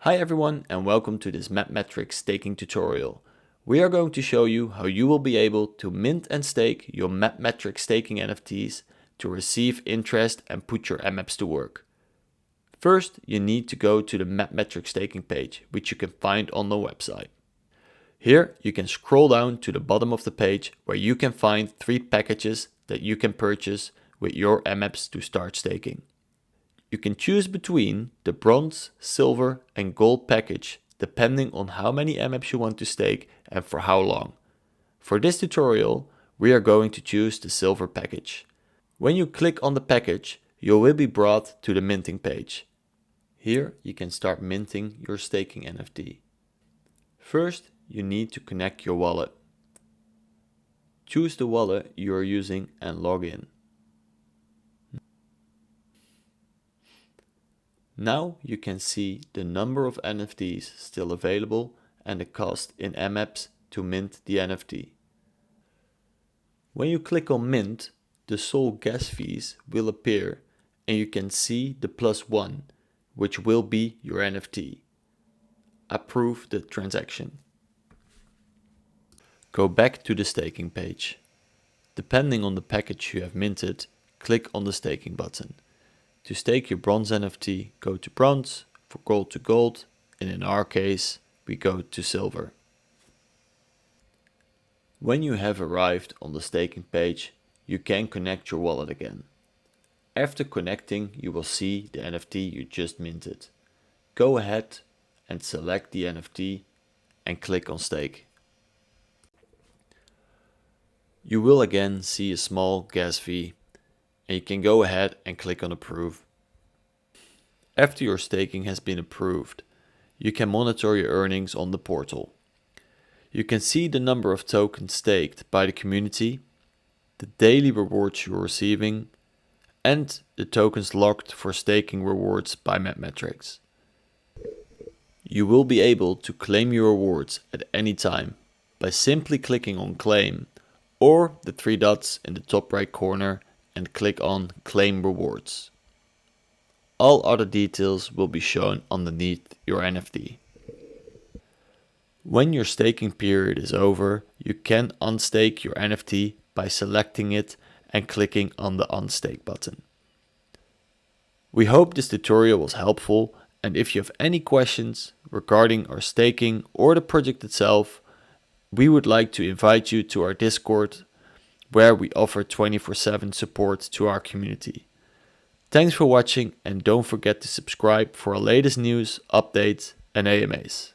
Hi everyone and welcome to this MapMetrics staking tutorial. We are going to show you how you will be able to mint and stake your MapMetrics staking NFTs to receive interest and put your MMAPS to work. First, you need to go to the MapMetrics staking page, which you can find on the website. Here you can scroll down to the bottom of the page where you can find 3 packages that you can purchase with your MMAPS to start staking. You can choose between the bronze, silver and gold package depending on how many MMAPS you want to stake and for how long. For this tutorial, we are going to choose the silver package. When you click on the package, you will be brought to the minting page. Here you can start minting your staking NFT. First, you need to connect your wallet. Choose the wallet you are using and log in. Now you can see the number of NFTs still available and the cost in MMAPS to mint the NFT. When you click on mint, the sole gas fees will appear and you can see the +1, which will be your NFT. Approve the transaction. Go back to the staking page. Depending on the package you have minted, click on the staking button. To stake your bronze NFT, go to bronze, for gold to gold, and in our case, we go to silver. When you have arrived on the staking page, you can connect your wallet again. After connecting, you will see the NFT you just minted. Go ahead and select the NFT and click on stake. You will again see a small gas fee. And you can go ahead and click on approve. After your staking has been approved, you can monitor your earnings on the portal. You can see the number of tokens staked by the community, the daily rewards you're receiving, and the tokens locked for staking rewards by MapMetrics. You will be able to claim your rewards at any time by simply clicking on claim or the 3 dots in the top right corner and click on Claim Rewards. All other details will be shown underneath your NFT. When your staking period is over, you can unstake your NFT by selecting it and clicking on the Unstake button. We hope this tutorial was helpful, and if you have any questions regarding our staking or the project itself, we would like to invite you to our Discord, where we offer 24/7 support to our community. Thanks for watching and don't forget to subscribe for our latest news, updates and AMAs.